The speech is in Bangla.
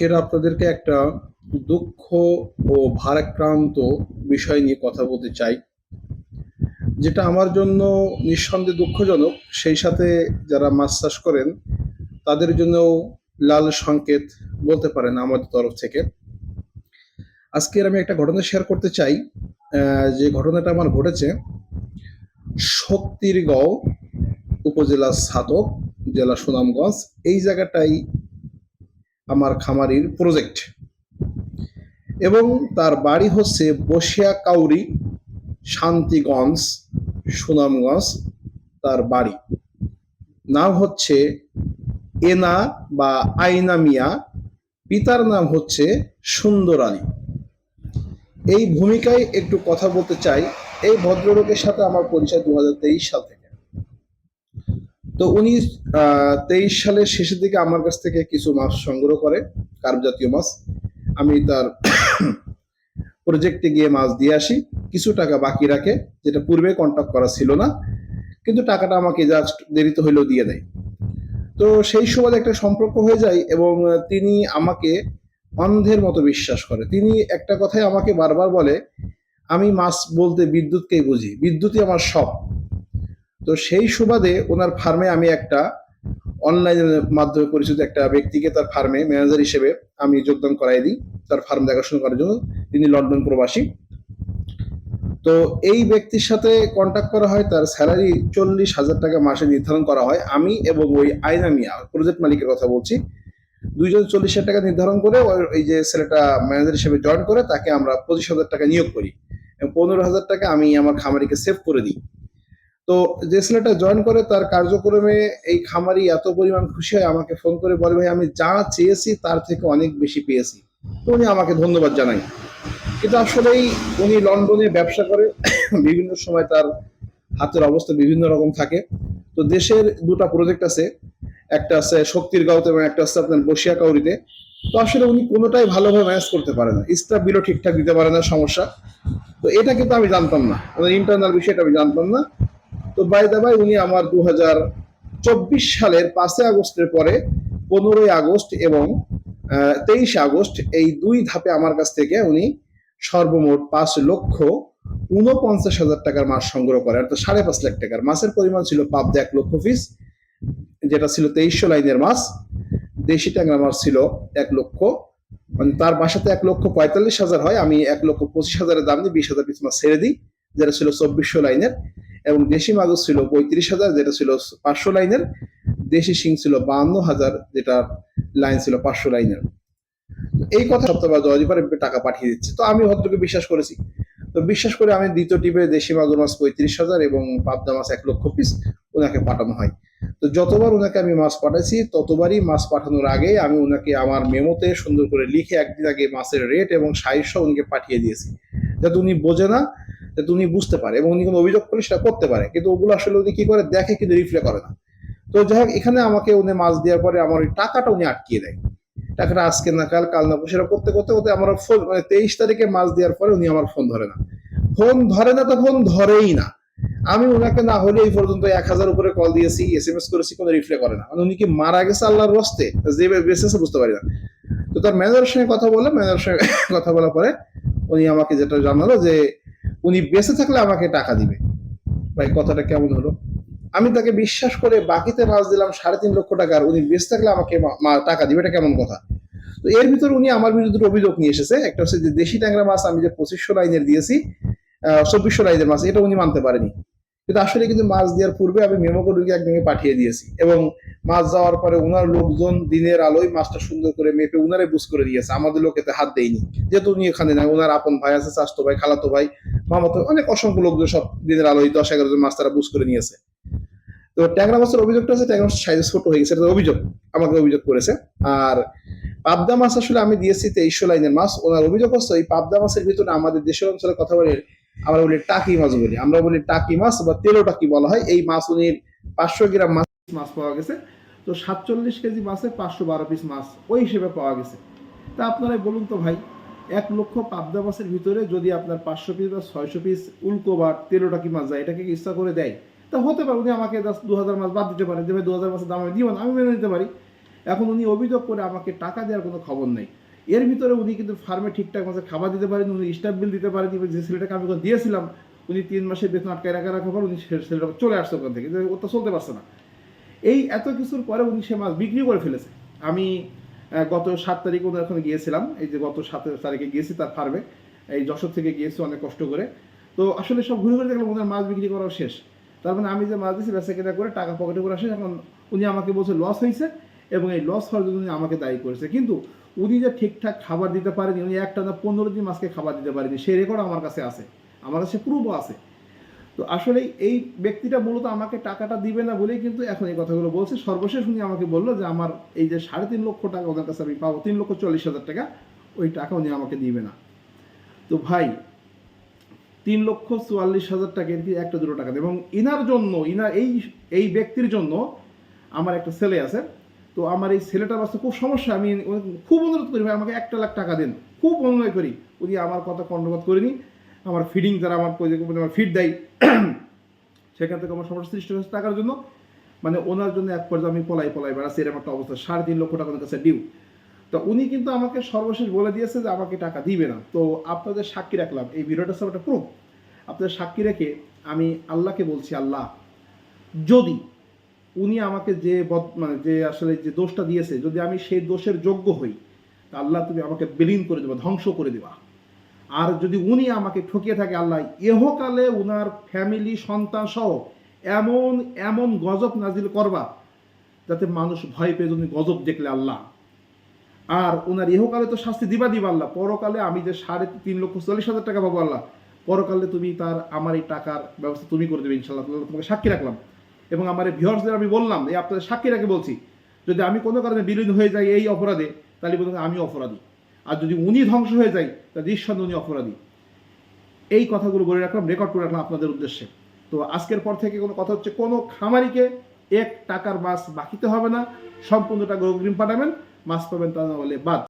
আজকের আপনাদেরকে একটা দুঃখ ও ভারাক্রান্ত বিষয় নিয়ে কথা বলতে চাই, যেটা আমার জন্য নিঃসন্দেহে দুঃখজনক। সেই সাথে যারা মাছ চাষ করেন তাদের জন্যও লাল সংকেত বলতে পারেন আমাদের তরফ থেকে। আজকের আমি একটা ঘটনা শেয়ার করতে চাই। যে ঘটনাটা আমার ঘটেছে শক্তিরগাঁও উপজেলা ছাতক, জেলা সুনামগঞ্জ। এই জায়গাটাই আমার খামারির প্রজেক্ট এবং তার বাড়ি হচ্ছে বসিয়াকাউরি, শান্তিগঞ্জ, সুনামগঞ্জ। তার বাড়ি নাম হচ্ছে এনা বা আইনা মিয়া, পিতার নাম হচ্ছে সুন্দর আলী। এই ভূমিকায় একটু কথা বলতে চাই। এই ভদ্রলোকের সাথে আমার পরিচয় 2023 সাল থেকে। তো উনি 23 সালের শেষের দিকে আমার কাছ থেকে কিছু মাছ সংগ্রহ করে, কার্প জাতীয় মাছ। আমি তার প্রজেক্টে গিয়ে মাছ দিয়ে আসি, কিছু টাকা বাকি রাখে, যেটা পূর্বে কন্ট্যাক্ট করা ছিল না, কিন্তু টাকাটা আমাকে জাস্ট দেরিতে হইলেও দিয়ে দেয়। তো সেই সময় একটা সম্পর্ক হয়ে যায় এবং তিনি আমাকে অন্ধের মতো বিশ্বাস করে। তিনি একটা কথাই আমাকে বারবার বলে, আমি মাছ বলতে বিদ্যুৎকেই বুঝি, বিদ্যুৎই আমার সব। তো সেই সুবাদে ওনার ফার্মে আমি একটা অনলাইনের মাধ্যমে পরিচিত একটা ব্যক্তিকে তার ফার্মে ম্যানেজার হিসেবে আমি যোগদান করাই দিই, তার ফার্ম দেখাশোনা করার জন্য। তিনি লন্ডন প্রবাসী। তো এই ব্যক্তির সাথে কন্ট্যাক্ট করা হয়, তার স্যালারি 40,000 টাকা মাসে নির্ধারণ করা হয়। আমি এবং ওই আইনা মিয়া, প্রজেক্ট মালিকের কথা বলছি, দুইজন 40,000 টাকা নির্ধারণ করে এই যে ছেলেটা ম্যানেজার হিসেবে জয়েন করে, তাকে আমরা 25,000 টাকা নিয়োগ করি এবং 15,000 টাকা আমি আমার খামারিকে সেভ করে দিই। তো যে ছেলেটা জয়েন করে তার কার্যক্রমে এই খামারি এত পরিমাণ খুশি হয়, আমাকে ফোন করে বলে, ভাই আমি যা চেয়েছি তার থেকে অনেক বেশি পেয়েছি। তো উনি আমাকে ধন্যবাদ জানাই। কিন্তু আসলেই উনি লন্ডনে ব্যবসা করে, বিভিন্ন সময় তার হাতের অবস্থা বিভিন্ন রকম থাকে। তো দেশের দুটো প্রজেক্ট আছে, একটা আছে শক্তিরগাঁওতে এবং একটা আছে আপনার বসিয়াকাউরিতে। তো আসলে উনি কোনোটাই ভালোভাবে ম্যানেজ করতে পারে না, স্টাফ বিলও ঠিকঠাক দিতে পারে না, সমস্যা। তো এটা কিন্তু আমি জানতাম না, ওনার ইন্টারনাল বিষয়টা আমি জানতাম না। তো বাই দা বাই উনি আমার 2024 সালের 5 আগস্টের পরে 15 আগস্ট এবং 23 আগস্ট এই দুই ধাপে আমার কাছ থেকে উনি সর্বমোট 5,49,000 টাকার মাছ সংগ্রহ করে, অর্থাৎ 5.5 লাখ টাকার মাছের পরিমাণ ছিল। পাবদা 1 লক্ষ পিস, যেটা ছিল 2300 লাইনের মাছ। দেশি ট্যাংরা মাছ ছিল 1 লক্ষ, মানে তার বাসাতে 1,45,000 হয়, আমি 1,25,000 দাম দিয়ে 20,000 পিস মাছ ছেড়ে দিই, যেটা ছিল 2400 লাইনের। এবং দেশি মাগুর ছিল 35,000, যেটা ছিল 500 লাইনের। দেশি শিং ছিল 52,000, যেটা লাইন ছিল 500 লাইনের। এই কথা সপ্তাহ বা 10 পরে টাকা পাঠিয়ে দিচ্ছে। তো আমি ভদ্রকে বিশ্বাস করেছি। তো বিশ্বাস করে আমি দ্বিতীয় টিপে দেশি মাগুর মাছ 35,000 এবং পাবদা মাছ 1 লক্ষ পিস ওনাকে পাঠানো হয়। তো যতবার ওনাকে আমি মাছ পাঠাইছি, ততবারই মাছ পাঠানোর আগে আমি ওনাকে আমার মেমোতে সুন্দর করে লিখে একদিন আগে মাছের রেট এবং সাইজ সহ উনিকে পাঠিয়ে দিয়েছি, যাতে উনি বোঝে না, যাতে উনি বুঝতে পারে এবং উনি কোনো অভিযোগ করলে সেটা করতে পারে। কিন্তু ওগুলো আসলে উনি কি করে দেখে, কিন্তু রিপ্লাই করে না। তো যাই হোক, এখানে আমাকে উনি মাছ দেওয়ার পরে আমার ওই টাকাটা উনি আটকিয়ে দেয়। টাকাটা আজকে না কাল, কাল না সেটা করতে করতে করতে আমার ফোন, মানে 23 তারিখে মাছ দেওয়ার পরে উনি আমার ফোন ধরে না। ফোন ধরে না তো ফোন ধরেই না। আমি ওনাকে না হলে এই পর্যন্ত 1,000 উপরে কল দিয়েছি, SMS করেছি, কোনো রিপ্লাই করে না। মানে উনি কি মারা গেছে আল্লাহর রস্তে, যে বেঁচেছে বুঝতে পারি না। তো তার ম্যানেজারের সঙ্গে কথা বলে, ম্যানেজারের সঙ্গে কথা বলার পরে উনি আমাকে যেটা জানালো যে উনি বেঁচে থাকলে আমাকে টাকা দিবে। ভাই কথাটা কেমন হলো? আমি তাকে বিশ্বাস করে বাকিতে মাছ দিলাম 3.5 লক্ষ টাকার, উনি বেঁচে থাকলে আমাকে টাকা দিবে, এটা কেমন কথা? তো এর ভিতর উনি আমার বিরুদ্ধে দুটো অভিযোগ নিয়ে এসেছে। একটা হচ্ছে যে দেশি ট্যাংরা মাছ আমি যে 2500 লাইনের দিয়েছি, 2400 লাইনের মাছ, এটা উনি মানতে পারেনি। কিন্তু আসলে কিন্তু মাছ দেওয়ার পূর্বে আমি মেমো করে একজনকে পাঠিয়ে দিয়েছি এবং মাছ যাওয়ার পরে উনার লোকজন দিনের আলোয় মাছটা সুন্দর করে মেপে উনারে বুঝ করে দিয়েছে, আমাদের লোক এতে হাত দেয়নি। যেহেতু উনি এখানে নাই, ওনার আপন ভাই আছে, চাচতো ভাই, খালাতো ভাই, মামাতো, অনেক অসংখ্য লোকজন সব দিনের আলোয় 10-11 জন মাছ তারা বুঝ করে নিয়েছে। তো ট্যাংরা মাছের অভিযোগটা আছে, ট্যাংরা মাছের সাইজ ছোট হয়ে গেছে, এটা অভিযোগ, আমাকে অভিযোগ করেছে। আর পাবদা মাছ আসলে আমি দিয়েছি 2300 লাইনের মাছ। ওনার অভিযোগ হচ্ছে এই পাবদা মাছের ভিতরে আমাদের দেশের অঞ্চলে কথা বলে আমরা বলি টাকি মাছ বলি, আমরা বলি টাকি মাছ বা তেলো টাকি বলা হয়। এই মাছ উনি 500 গ্রাম মাছ মাছ পাওয়া গেছে। তো 47 কেজি মাছে 512 পিস মাছ ওই হিসেবে পাওয়া গেছে। তা আপনারাই বলুন তো ভাই, 1 লক্ষ পাবদা মাছের ভিতরে যদি আপনার 500 পিস বা 600 পিস উল্কো বা তেলো টাকি মাছ যায়, এটাকে ইচ্ছা করে দেয়? তা হতে পারে উনি আমাকে 2,000 মাছ বাদ দিতে পারে, যে ভাই 2,000 মাছের দাম আমি দিব না, আমি মেনে নিতে পারি। এখন উনি অভিযোগ করে আমাকে টাকা দেওয়ার কোনো খবর নেই। এর ভিতরে উনি কিন্তু ফার্মে ঠিকঠাক মতো খাবার দিতে পারেনি, উনি স্টাফ বিল দিতে পারেনি। যে ছেলেটাকে আমি দিয়েছিলাম, উনি 3 মাসের বেতন আটকায় রাখার পর উনি ছেলেটা চলে আসছে ওখান থেকে, ও তো চলতে পারছে না। এই এত কিছুর পরে উনি সে মাছ বিক্রি করে ফেলেছে। আমি গত 7 তারিখ ওদের ওখানে গিয়েছিলাম, এই যে গত 7 তারিখে গিয়েছি তার ফার্মে, এই যশোর থেকে গিয়েছি অনেক কষ্ট করে। তো আসলে সব ঘুরে ঘুরে দেখলাম ওদের মাছ বিক্রি করাও শেষ। তার মানে আমি যে মাছ দিয়েছি বেচা কেনা করে টাকা পকেটে করে আসে। এখন উনি আমাকে বলছে লস হয়েছে, এবং এই লস হওয়ার জন্য উনি আমাকে দায়ী করেছে। কিন্তু উনি যে ঠিকঠাক খাবার দিতে পারেনি, উনি একটানা 15 দিন মাছকে খাবার দিতে পারেনি, সেই রেকর্ড আমার কাছে আছে, আমার কাছে প্রুফও আছে। তো আসলে এই ব্যক্তিটা মূলত আমাকে টাকাটা দিবে না বলেই কিন্তু এখন এই কথাগুলো বলছে। সর্বশেষ উনি আমাকে বললো যে আমার এই যে 3.5 লক্ষ টাকা ওদের কাছে আমি পাবো, 3,40,000 টাকা, ওই টাকা উনি আমাকে দিবে না। তো ভাই, 3,44,000 টাকা এর কি একটা দুটো টাকা দেয়? এবং ইনার জন্য, এই ব্যক্তির জন্য আমার একটা ছেলে আছে। তো আমার এই ছেলেটার বাস্তব খুব সমস্যা। আমি খুব অনুরোধ করি ভাই আমাকে 1 লাখ টাকা দেন, খুব অনুরোধ করি। উনি আমার কথা কর্ণপাত করিনি। আমার ফিডিং যারা আমার আমার ফিড দেয় সেখান থেকে আমার সমস্যা সৃষ্টি হয়েছে টাকার জন্য। মানে ওনার জন্য এক পর্যায়ে আমি পলাই বেড়াচ্ছি, এরকম একটা অবস্থা। 3.5 লক্ষ টাকা ওনার কাছে ডিউ। তো উনি কিন্তু আমাকে সর্বশেষ বলে দিয়েছে যে আমাকে টাকা দিবে না। তো আপনাদের সাক্ষী রাখলাম, এই ভিডিওটা সব একটা প্রুফ। আপনাদের সাক্ষী রেখে আমি আল্লাহকে বলছি, আল্লাহ, যদি উনি আমাকে যে যে আসলে যে দোষটা দিয়েছে, যদি আমি সেই দোষের যোগ্য হই, তা আল্লাহ তুমি আমাকে বিলীন করে দেবা, ধ্বংস করে দেবা। আর যদি উনি আমাকে ঠকিয়ে থাকে, আল্লাহ ইহকালে উনার ফ্যামিলি সন্তান সহ এমন এমন গজব নাজিল করবা যাতে মানুষ ভয় পেয়ে উনি গজব দেখলে আল্লাহ। আর ওনার ইহকালে তো শাস্তি দিবা আল্লাহ, পরকালে আমি যে 3,40,000 টাকা পাবো আল্লাহ, পরকালে তুমি তার আমার এই টাকার ব্যবস্থা তুমি করে দেবে ইনশাল্লাহ। তোমাকে সাক্ষী রাখলাম। এবং আমার এই ভিউয়ার্সদের আমি বললাম, এই আপনাদের সাক্ষী রাখে বলছি, যদি আমি কোনো কারণে বিলীন হয়ে যাই এই অপরাধে, তাহলে বলুন আমি অপরাধী। আর যদি উনি ধ্বংস হয়ে যায়, তাহলে নিঃসন্দেহে উনি অপরাধী। এই কথাগুলো বলে রাখলাম, রেকর্ড করে রাখলাম আপনাদের উদ্দেশ্যে। তো আজকের পর থেকে কোনো কথা হচ্ছে, কোনো খামারিকে 1 টাকার মাছ বাকিতে হবে না, সম্পূর্ণ টাকা অগ্রিম পাঠাবেন, মাছ পাবেন তা না হলে বাদ।